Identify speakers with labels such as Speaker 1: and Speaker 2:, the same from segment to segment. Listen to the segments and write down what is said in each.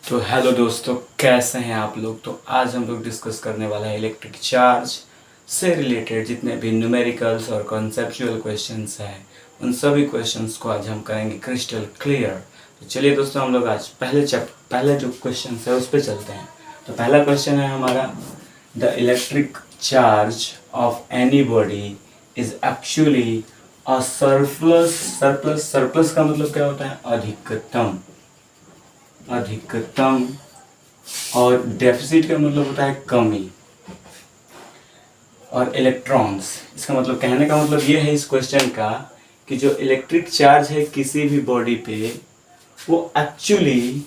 Speaker 1: तो हेलो दोस्तों, कैसे हैं आप लोग। तो आज हम लोग डिस्कस करने वाला है इलेक्ट्रिक चार्ज से रिलेटेड जितने भी न्यूमेरिकल्स और कॉन्सेप्चुअल क्वेश्चंस हैं, उन सभी क्वेश्चंस को आज हम करेंगे क्रिस्टल क्लियर। तो चलिए दोस्तों, हम लोग आज पहले जो क्वेश्चन है उस पर चलते हैं। तो पहला क्वेश्चन है हमारा, the electric charge of any body is actually a surplus. Surplus का मतलब क्या होता है? अधिकतम। और डेफिसिट का मतलब होता है कमी। और इलेक्ट्रॉन्स, इसका मतलब, कहने का मतलब ये है इस क्वेश्चन का कि जो इलेक्ट्रिक चार्ज है किसी भी बॉडी पे, वो एक्चुअली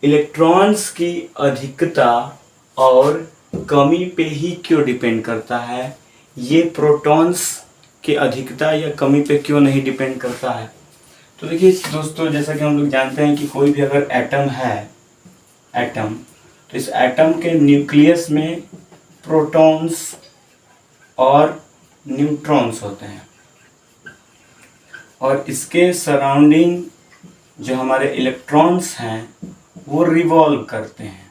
Speaker 1: इलेक्ट्रॉन्स की अधिकता और कमी पे ही क्यों डिपेंड करता है, ये प्रोटॉन्स की अधिकता या कमी पे क्यों नहीं डिपेंड करता है। तो देखिए दोस्तों, जैसा कि हम लोग जानते हैं कि कोई भी अगर एटम है, तो इस एटम के न्यूक्लियस में प्रोटॉन्स और न्यूट्रॉन्स होते हैं, और इसके सराउंडिंग जो हमारे इलेक्ट्रॉन्स हैं वो रिवॉल्व करते हैं।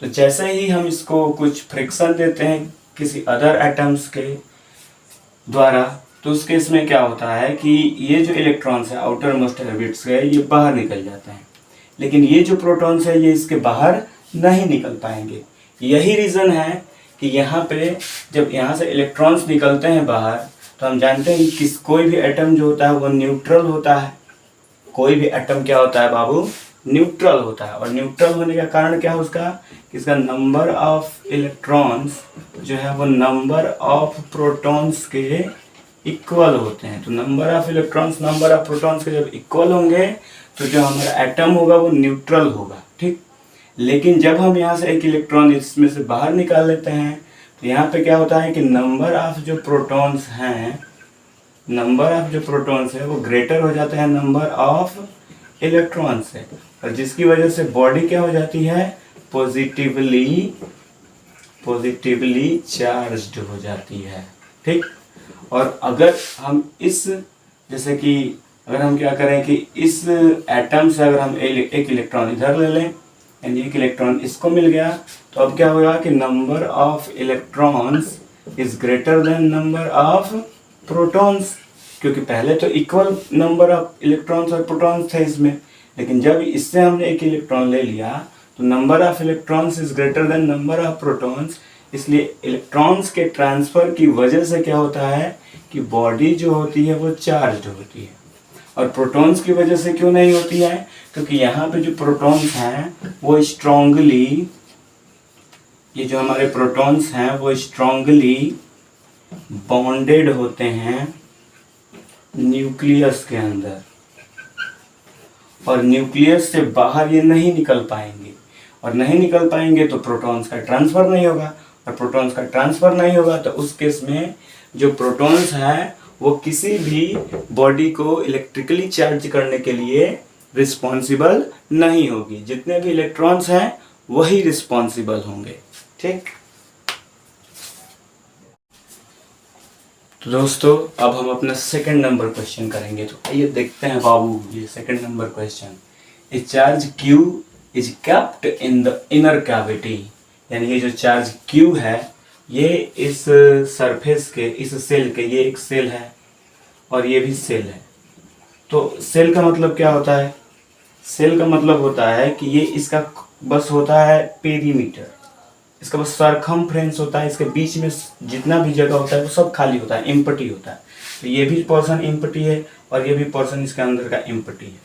Speaker 1: तो जैसे ही हम इसको कुछ फ्रिक्शन देते हैं किसी अदर एटम्स के द्वारा, तो उस केस में क्या होता है कि ये जो इलेक्ट्रॉन्स है आउटर मोस्ट ऑर्बिट्स के, ये बाहर निकल जाते हैं, लेकिन ये जो प्रोटॉन्स है ये इसके बाहर नहीं निकल पाएंगे। यही रीज़न है कि यहाँ पे जब यहाँ से इलेक्ट्रॉन्स निकलते हैं बाहर, तो हम जानते हैं कि कोई भी एटम जो होता है वो न्यूट्रल होता है। कोई भी एटम क्या होता है बाबू? न्यूट्रल होता है। और न्यूट्रल होने का कारण क्या है उसका? कि इसका नंबर ऑफ इलेक्ट्रॉन्स जो है वो नंबर ऑफ प्रोटॉन्स के इक्वल होते हैं। तो number of electrons number of protons के जब इक्वल होंगे तो जो हमारा एटम होगा वो न्यूट्रल होगा, ठीक। लेकिन जब हम यहाँ से एक इलेक्ट्रॉन इसमें से बाहर निकाल लेते हैं, तो यहाँ पे क्या होता है कि नंबर ऑफ जो प्रोटॉन्स है वो ग्रेटर हो जाता है नंबर ऑफ इलेक्ट्रॉन से, और जिसकी वजह से बॉडी क्या हो जाती है? पॉजिटिवली चार्ज्ड हो जाती है, ठीक। और अगर हम जैसे कि अगर हम क्या करें कि इस एटम से अगर हम एक इलेक्ट्रॉन इधर ले लें, यानी एक इलेक्ट्रॉन इसको मिल गया, तो अब क्या होगा कि number of electrons is greater than number of protons, क्योंकि पहले तो इक्वल नंबर ऑफ इलेक्ट्रॉन्स और प्रोटॉन्स थे इसमें, लेकिन जब इससे हमने एक इलेक्ट्रॉन ले लिया तो number of electrons is greater than number of protons. इसलिए इलेक्ट्रॉन्स के ट्रांसफर की वजह से क्या होता है कि बॉडी जो होती है वो चार्ज्ड होती है। और प्रोटॉन्स की वजह से क्यों नहीं होती है? क्योंकि यहाँ पे जो प्रोटॉन्स हैं वो स्ट्रांगली, ये जो हमारे प्रोटॉन्स हैं वो स्ट्रांगली बॉन्डेड होते हैं न्यूक्लियस के अंदर, और न्यूक्लियस से बाहर ये नहीं निकल पाएंगे, और नहीं निकल पाएंगे तो प्रोटॉन्स का ट्रांसफर नहीं होगा, और प्रोटॉन्स का ट्रांसफर नहीं होगा तो उस केस में जो प्रोटॉन्स हैं वो किसी भी बॉडी को इलेक्ट्रिकली चार्ज करने के लिए रिस्पॉन्सिबल नहीं होगी। जितने भी इलेक्ट्रॉन्स हैं वही रिस्पॉन्सिबल होंगे, ठीक। तो दोस्तों, अब हम अपना सेकंड नंबर क्वेश्चन करेंगे। तो आइए देखते हैं बाबू, ये second number question. A charge Q is kept in the inner cavity, यानी ये जो चार्ज Q है ये इस सरफेस के, इस सेल के, ये एक सेल है और ये भी सेल है। तो सेल का मतलब क्या होता है? सेल का मतलब होता है कि ये इसका बस होता है पेरीमीटर, इसका बस सरकमफ्रेंस होता है, इसके बीच में जितना भी जगह होता है वो सब खाली होता है, एम्प्टी होता है। तो ये भी पोर्शन एम्प्टी है और ये भी पोर्शन इसके अंदर का एम्प्टी है।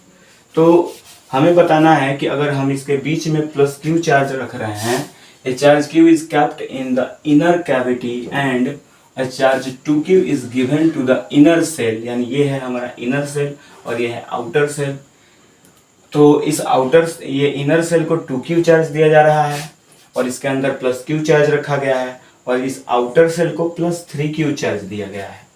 Speaker 1: तो हमें बताना है कि अगर हम इसके बीच में प्लस Q चार्ज रख रहे हैं, a charge Q is kept in the inner cavity and a charge 2Q is given to the inner cell, यानी ये है हमारा इनर सेल और ये है आउटर सेल। तो ये इनर सेल को 2Q चार्ज दिया जा रहा है और इसके अंदर प्लस Q चार्ज रखा गया है, और इस आउटर सेल को प्लस 3Q चार्ज दिया गया है।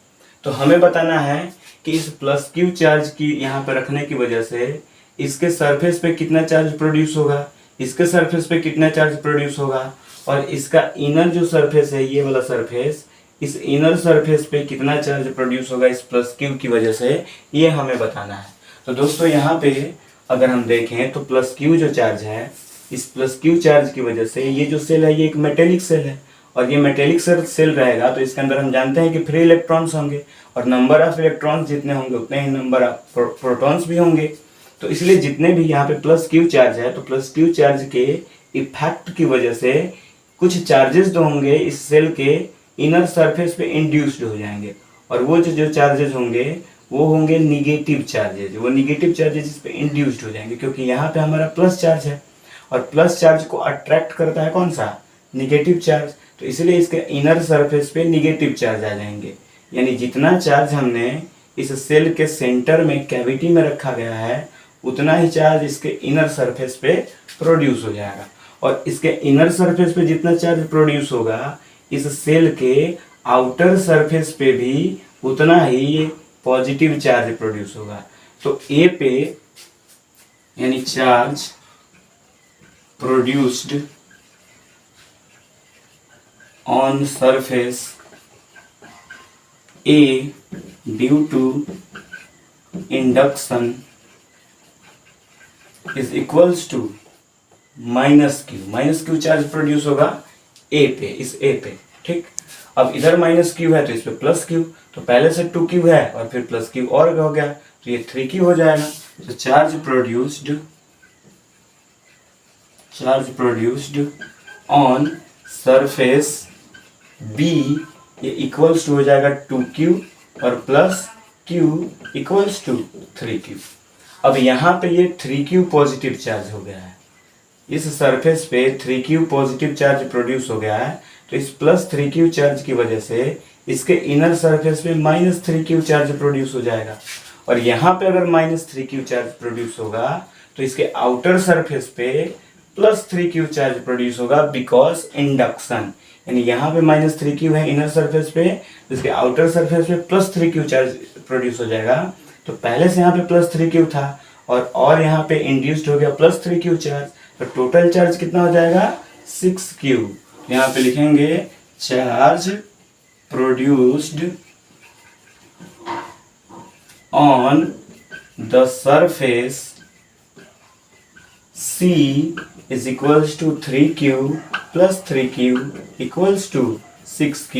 Speaker 1: तो हमें बताना है कि इस प्लस Q चार्ज की यहाँ पर रखने की वजह से इसके सरफेस पे कितना चार्ज प्रोड्यूस होगा, इसके सरफेस पे कितना चार्ज प्रोड्यूस होगा, और इसका इनर जो सरफेस है, ये वाला सरफेस, इस इनर सरफेस पे कितना चार्ज प्रोड्यूस होगा इस प्लस Q की वजह से, ये हमें बताना है। तो दोस्तों यहाँ पे अगर हम देखें तो प्लस Q जो चार्ज है इस प्लस क्यू चार्ज की वजह से ये जो सेल है ये एक मेटेलिक सेल है, और ये मेटेलिक सेल रहेगा तो इसके अंदर हम जानते हैं कि फ्री इलेक्ट्रॉन्स होंगे, और नंबर ऑफ इलेक्ट्रॉन्स जितने होंगे उतने ही नंबर ऑफ प्रोटॉन्स भी होंगे। तो इसलिए जितने भी यहाँ पे प्लस क्यू चार्ज है, तो प्लस क्यू चार्ज के इफेक्ट की वजह से कुछ चार्जेस जो होंगे इस सेल के इनर सरफेस पे इंड्यूस्ड हो जाएंगे, और वो जो चार्जेस होंगे वो होंगे निगेटिव चार्जेस। वो निगेटिव चार्जेस इस पे इंड्यूस्ड हो जाएंगे, क्योंकि यहाँ पे हमारा प्लस चार्ज है, और प्लस चार्ज को अट्रैक्ट करता है कौन सा, निगेटिव चार्ज। तो इसलिए इसके इनर सरफेस पे निगेटिव चार्ज आ जाएंगे, यानी जितना चार्ज हमने इस सेल के सेंटर में कैविटी में रखा गया है उतना ही चार्ज इसके इनर सरफेस पे प्रोड्यूस हो जाएगा, और इसके इनर सरफेस पे जितना चार्ज प्रोड्यूस होगा इस सेल के आउटर सरफेस पे भी उतना ही पॉजिटिव चार्ज प्रोड्यूस होगा। तो ए पे यानी charge produced on surface A due to induction is equals to minus Q charge produce होगा ए पे, इस ए पे, ठीक। अब इधर माइनस क्यू है तो इस पे प्लस क्यू, तो पहले से 2 क्यू है और फिर प्लस क्यू और हो गया तो ये 3 क्यू हो जाएगा। तो charge produced on surface B ये इक्वल्स टू हो जाएगा 2q और plus q equals to 3q। अब यहाँ पे ये 3q पॉजिटिव चार्ज हो गया है, इस सरफेस पे 3q पॉजिटिव चार्ज प्रोड्यूस हो गया है, तो इस प्लस 3q चार्ज की वजह से इसके इनर सरफेस पे माइनस 3q चार्ज प्रोड्यूस हो जाएगा, और यहाँ पे अगर माइनस 3q चार्ज प्रोड्यूस होगा तो इसके आउटर सरफेस पे प्लस 3q चार्ज प्रोड्यूस होगा बिकॉज इंडक्शन, यानी यहाँ पे माइनस 3q है इनर सरफेस पे, इसके आउटर सरफेस पे प्लस 3q चार्ज प्रोड्यूस हो जाएगा। तो पहले से यहाँ पे प्लस 3q था और यहाँ पे इंड्यूस्ड हो गया प्लस 3q चार्ज, तो टोटल चार्ज कितना हो जाएगा 6q। यहाँ पे लिखेंगे charge produced on the surface C is equals to 3q plus 3q equals to 6q।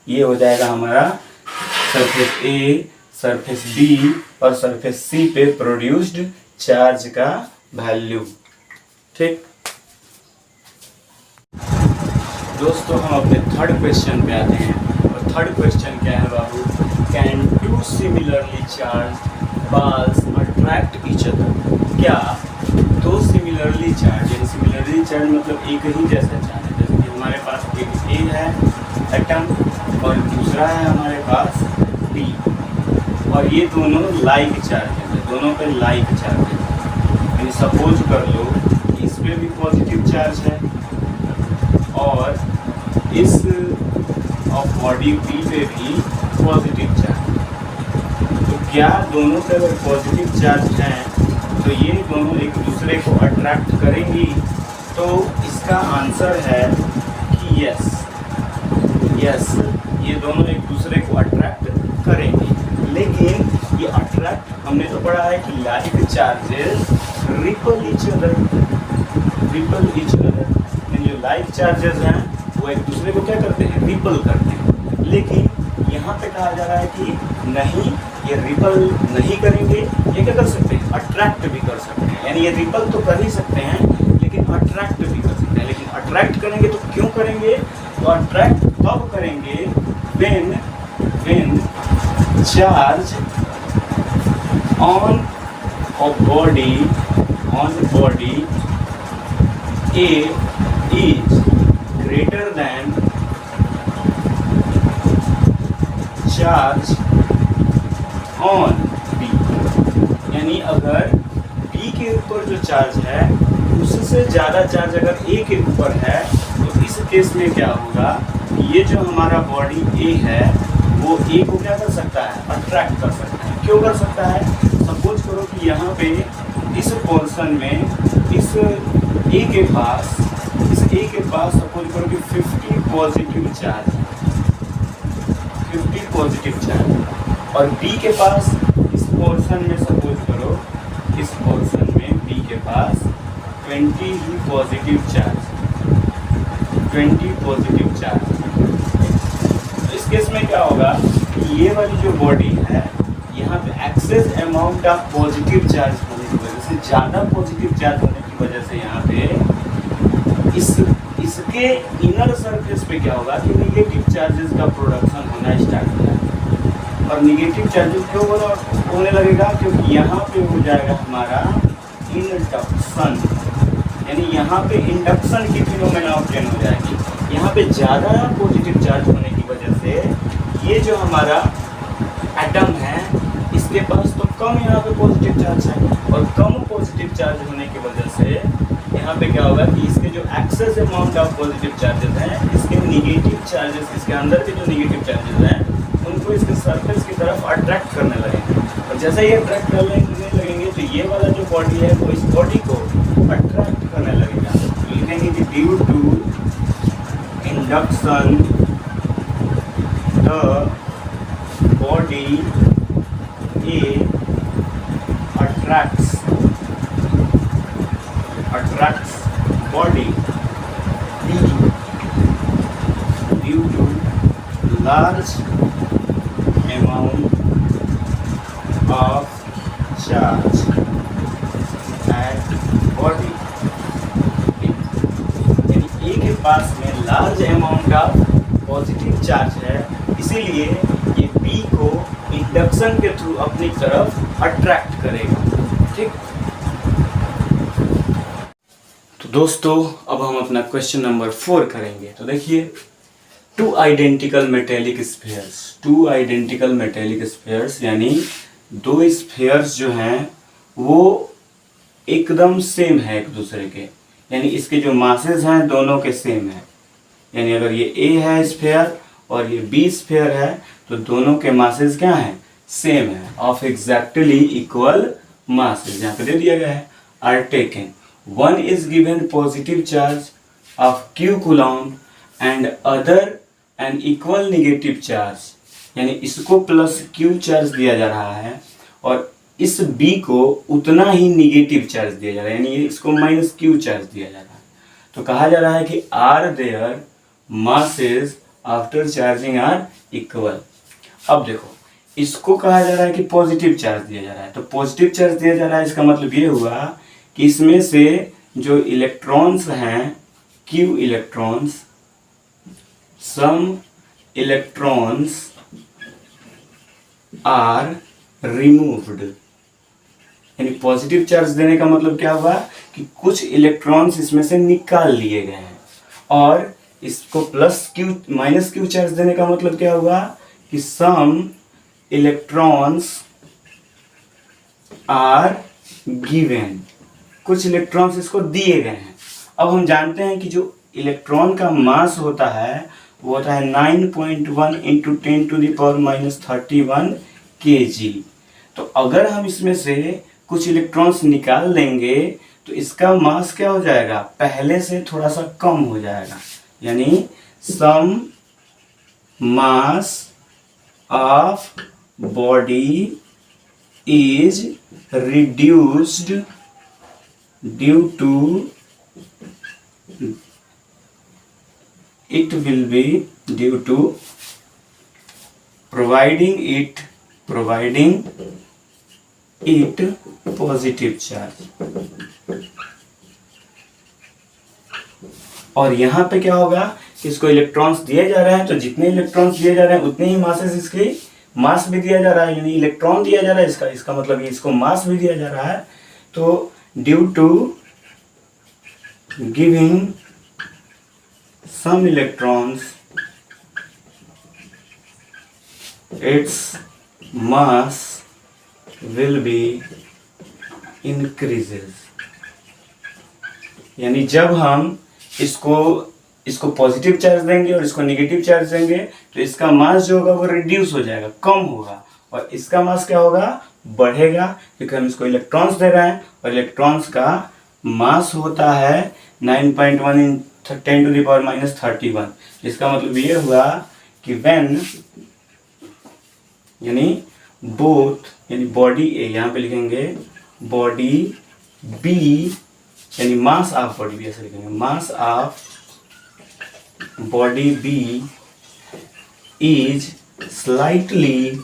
Speaker 1: ये हो जाएगा हमारा सरफेस A, सरफेस B और सरफेस C पे प्रोड्यूस्ड चार्ज का वैल्यू, ठीक। दोस्तों हम अपने थर्ड क्वेश्चन पे आते हैं, और थर्ड क्वेश्चन क्या है बाबू, can two similarly charge balls attract each other. क्या दो सिमिलरली चार्ज, यानी सिमिलरली चार्ज मतलब एक ही जैसा चार्ज है, जैसे कि हमारे पास एक ए है एटम और दूसरा है हमारे पास बी, और ये दोनों लाइक चार्ज है, दोनों पे लाइक चार्ज है। यानी सपोज कर लो इस पे भी पॉजिटिव चार्ज है और इस ऑफ बॉडी बी पे भी पॉजिटिव चार्ज है। तो क्या दोनों पे अगर पॉजिटिव चार्ज है तो ये दोनों एक दूसरे को अट्रैक्ट करेंगी? तो इसका आंसर है कि यस, ये दोनों एक दूसरे को अट्रैक्ट करेंगी। लेकिन ये अट्रैक्ट हमने तो पढ़ा है कि like charges ripple each other, जो लाइक चार्जेस हैं वो एक दूसरे को क्या करते हैं, रिपल करते हैं। लेकिन यहाँ पे कहा जा रहा है कि नहीं, ये रिपल नहीं करेंगे, ये क्या कर सकते हैं, अट्रैक्ट भी कर सकते हैं। यानी ये रिपल तो कर ही सकते हैं लेकिन अट्रैक्ट भी कर सकते हैं। लेकिन अट्रैक्ट करेंगे तो क्यों करेंगे, तो अट्रैक्ट तब करेंगे when charge on body A is greater than charge on B। यानी अगर B के ऊपर जो चार्ज है उससे ज़्यादा चार्ज अगर A के ऊपर है तो इस केस में क्या होगा, ये जो हमारा बॉडी A है वो A को क्या कर सकता है, अट्रैक्ट कर सकता है। क्यों कर सकता है, सपोज करो कि यहाँ पे इस पोर्शन में इस A के पास सपोज करो कि 50 पॉजिटिव चार्ज, 50 पॉजिटिव चार्ज, और B के पास इस पोर्शन में सपोज करो, इस पोर्शन में B के पास 20 ही पॉजिटिव चार्ज, 20 पॉजिटिव चार्ज। तो इस केस में क्या होगा कि ये वाली जो बॉडी है यहाँ पे excess amount of positive charge होने की वजह से, ज़्यादा पॉजिटिव चार्ज होने की वजह से यहाँ पे इसके इनर सरफेस पे क्या होगा कि निगेटिव चार्जेस का प्रोडक्शन होना स्टार्ट हो जाएगा। और निगेटिव चार्जेस क्यों होने लगेगा, क्योंकि यहाँ पे हो जाएगा हमारा इंडक्शन, यानी यहाँ पे इंडक्शन की फिनोमेना ऑब्टेन हो जाएगी। यहाँ पे ज़्यादा पॉजिटिव चार्ज होने की वजह से ये जो हमारा एटम है इसके पास तो कम यहाँ पे पॉजिटिव चार्ज है, और कम पॉजिटिव चार्ज होने की वजह से यहाँ पे क्या होगा कि इसके जो excess amount of positive charges हैं, इसके निगेटिव चार्जेस, इसके अंदर के जो निगेटिव चार्जेस हैं उनको इसके सरफेस की तरफ अट्रैक्ट करने लगेंगे। और जैसे ये अट्रैक्ट करने लगेंगे तो ये वाला जो बॉडी है वो इस बॉडी को अट्रैक्ट करने लगेगा। तो लिखेंगे कि due to induction the body A attracts body B due to large amount of charge at body। यानी ए के पास में large amount of positive charge है, इसीलिए ये बी को इंडक्शन के थ्रू अपनी तरफ अट्रैक्ट करेगा। ठीक, तो दोस्तों अब हम अपना क्वेश्चन नंबर 4 करेंगे। तो देखिए, टू आइडेंटिकल मेटेलिक स्फीयर्स यानी दो स्फीयर्स जो हैं वो एकदम सेम है एक दूसरे के, यानी इसके जो मासेस हैं दोनों के सेम है। यानी अगर ये ए है स्फीयर और ये बी स्फीयर है तो दोनों के मासेस क्या हैं, सेम है, ऑफ एग्जैक्टली इक्वल मासेस। यहाँ पे दे दिया गया है are taken, one is given positive charge of q coulomb and other an equal negative charge, यानी इसको प्लस q चार्ज दिया जा रहा है और इस b को उतना ही नेगेटिव चार्ज दिया जा रहा है, यानी इसको माइनस q चार्ज दिया जा रहा है। तो कहा जा रहा है कि are their masses after charging are equal. अब देखो, इसको कहा जा रहा है कि पॉजिटिव चार्ज दिया जा रहा है, तो पॉजिटिव चार्ज दिया जा रहा है इसका मतलब ये हुआ कि इसमें से जो इलेक्ट्रॉन्स हैं q electrons, some electrons are removed, यानी पॉजिटिव चार्ज देने का मतलब क्या हुआ कि कुछ इलेक्ट्रॉन्स इसमें से निकाल लिए गए हैं, और इसको plus q minus q charge देने का मतलब क्या हुआ कि सम इलेक्ट्रॉन्स आर गिवन, कुछ इलेक्ट्रॉन्स इसको दिए गए हैं। अब हम जानते हैं कि जो इलेक्ट्रॉन का मास होता है वो होता है 9.1 इंटू 10⁻⁻31 kg। तो अगर हम इसमें से कुछ इलेक्ट्रॉन्स निकाल लेंगे तो इसका मास क्या हो जाएगा, पहले से थोड़ा सा कम हो जाएगा, यानी sum mass of body is reduced due to, it will be due to providing it positive charge। और यहाँ पे क्या होगा कि इसको इलेक्ट्रॉन्स दिए जा रहे हैं, तो जितने इलेक्ट्रॉन्स दिए जा रहे हैं उतने ही मासेस, इसके मास भी दिया जा रहा है, यानी इलेक्ट्रॉन दिया जा रहा है, इसका मतलब ये इसको मास भी दिया जा रहा है। तो due to giving some electrons its mass will be increases, यानी जब हम इसको पॉजिटिव चार्ज देंगे और इसको नेगेटिव चार्ज देंगे तो इसका मास जो होगा वो रिड्यूस हो जाएगा, कम होगा, और इसका मास क्या होगा, बढ़ेगा, क्योंकि हम इसको इलेक्ट्रॉन्स दे रहे हैं और इलेक्ट्रॉन्स का मास होता है 9.1 × 10⁻⁻31। इसका मतलब ये हुआ कि व्हेन, यानी बोथ, यानी बॉडी ए, यहाँ पे लिखेंगे बॉडी बी यानी मास ऑफ बॉडी बी ऐसे लिखेंगे, mass of body B is slightly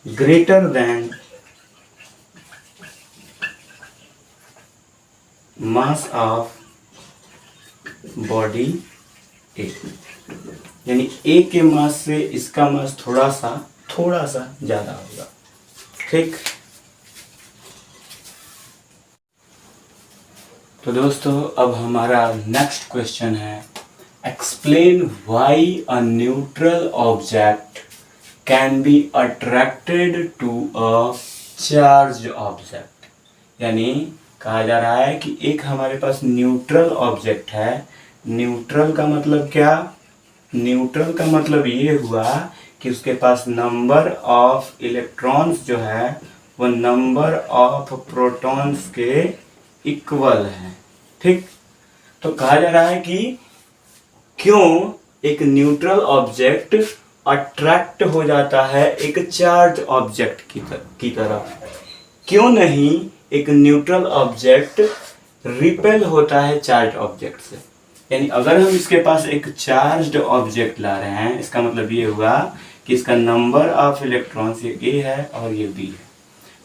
Speaker 1: greater than mass of body A, यानी ए के मास से इसका मास थोड़ा सा ज्यादा होगा। ठीक, तो दोस्तों अब हमारा नेक्स्ट क्वेश्चन है, explain why a neutral object can be attracted to a charge object. यानी कहा जा रहा है कि एक हमारे पास न्यूट्रल ऑब्जेक्ट है। न्यूट्रल का मतलब क्या? न्यूट्रल का मतलब ये हुआ कि उसके पास नंबर ऑफ इलेक्ट्रॉन्स जो है वो नंबर ऑफ प्रोटॉन्स के इक्वल है। ठीक, तो कहा जा रहा है कि क्यों एक न्यूट्रल ऑब्जेक्ट अट्रैक्ट हो जाता है एक चार्ज ऑब्जेक्ट की तरफ, क्यों नहीं एक न्यूट्रल ऑब्जेक्ट रिपेल होता है चार्ज ऑब्जेक्ट से। यानी अगर हम इसके पास एक चार्ज्ड ऑब्जेक्ट ला रहे हैं, इसका मतलब ये हुआ कि इसका नंबर ऑफ इलेक्ट्रॉन्स ये ए है और ये बी है,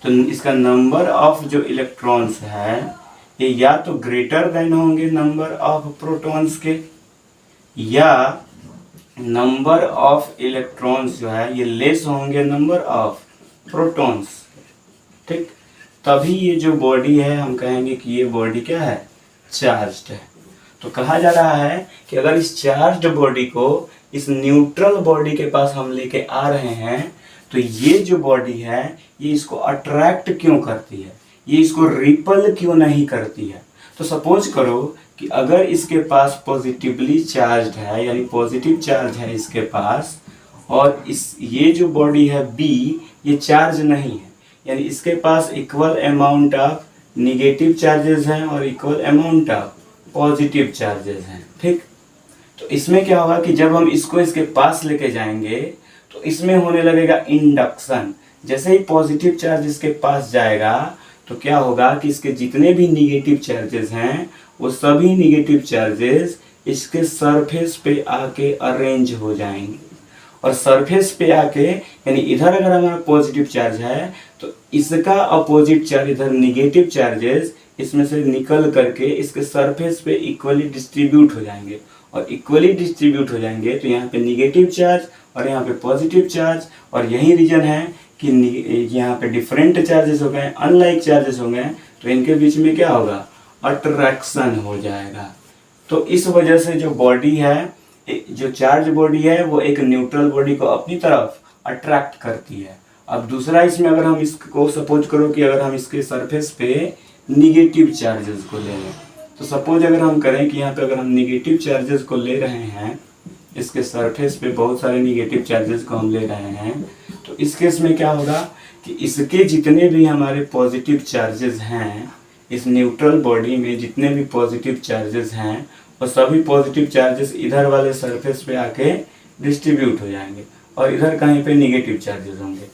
Speaker 1: तो इसका नंबर ऑफ जो इलेक्ट्रॉन्स है ये या तो ग्रेटर देन होंगे नंबर ऑफ प्रोटॉन्स के, या नंबर ऑफ इलेक्ट्रॉन्स जो है ये लेस होंगे नंबर ऑफ प्रोटॉन्स। ठीक, तभी ये जो बॉडी है हम कहेंगे कि ये बॉडी क्या है? चार्ज्ड है। तो कहा जा रहा है कि अगर इस चार्ज्ड बॉडी को इस न्यूट्रल बॉडी के पास हम लेके आ रहे हैं तो ये जो बॉडी है ये इसको अट्रैक्ट क्यों करती है, ये इसको रिपल क्यों नहीं करती है। तो सपोज करो कि अगर इसके पास पॉजिटिवली चार्ज्ड है, यानी पॉजिटिव चार्ज है इसके पास, और ये जो बॉडी है बी ये चार्ज नहीं है, यानी इसके पास equal amount of negative charges हैं और equal amount of positive charges हैं। ठीक, तो इसमें क्या होगा कि जब हम इसको इसके पास लेके जाएंगे तो इसमें होने लगेगा इंडक्शन। जैसे ही पॉजिटिव चार्ज इसके पास जाएगा तो क्या होगा कि इसके जितने भी निगेटिव चार्जेस हैं वो सभी निगेटिव चार्जेस इसके सरफेस पे आके अरेंज हो जाएंगे, और सरफेस पे आके यानी इधर अगर हमारा पॉजिटिव चार्ज है तो इसका अपोजिट चार्ज इधर निगेटिव चार्जेस इसमें से निकल करके इसके सरफेस पे इक्वली डिस्ट्रीब्यूट हो जाएंगे, और इक्वली डिस्ट्रीब्यूट हो जाएंगे तो यहाँ पे निगेटिव चार्ज और यहाँ पे पॉजिटिव चार्ज, और यही रीजन है कि यहाँ पे डिफरेंट चार्जेस हो गए, अनलाइक चार्जेस हो गए, तो इनके बीच में क्या होगा? अट्रैक्शन हो जाएगा। तो इस वजह से जो बॉडी है, जो चार्ज बॉडी है वो एक न्यूट्रल बॉडी को अपनी तरफ अट्रैक्ट करती है। अब दूसरा इसमें अगर हम इसको सपोज करो कि अगर हम इसके सरफेस पे निगेटिव चार्जेस को ले लें, तो सपोज अगर हम करें कि यहाँ पे अगर हम निगेटिव चार्जेस को ले रहे हैं, इसके सरफेस पे बहुत सारे निगेटिव चार्जेस को हम ले रहे हैं, तो इस केस में क्या होगा कि इसके जितने भी हमारे पॉजिटिव चार्जेस हैं, इस न्यूट्रल बॉडी में जितने भी पॉजिटिव चार्जेस हैं वो सभी पॉजिटिव चार्जेस इधर वाले सरफेस पे आके डिस्ट्रीब्यूट हो जाएंगे, और इधर कहीं पे निगेटिव चार्जेस होंगे।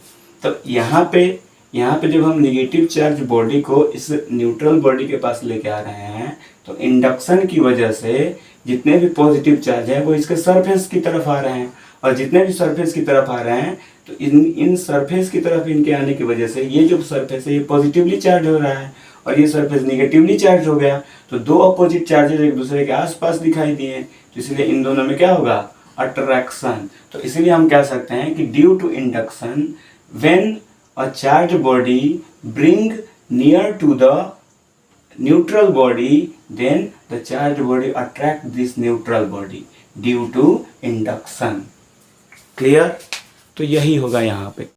Speaker 1: तो यहाँ पे जब हम निगेटिव चार्ज बॉडी को इस न्यूट्रल बॉडी के पास लेके आ रहे हैं तो इंडक्शन की वजह से जितने भी पॉजिटिव चार्ज है वो इसके सरफेस की तरफ आ रहे हैं, और जितने भी सरफेस की तरफ आ रहे हैं तो इन सरफेस की तरफ इनके आने की वजह से ये जो सरफेस है ये पॉजिटिवली चार्ज हो रहा है और ये सरफेस निगेटिवली चार्ज हो गया, तो दो अपोजिट चार्जेस एक दूसरे के आसपास दिखाई दिए, तो इसलिए इन दोनों में क्या होगा? अट्रैक्शन। तो इसलिए हम कह सकते हैं कि due to induction when a charged body bring near to the neutral body, then the charged body attract this neutral body due to induction. Clear? तो यही होगा यहाँ पे।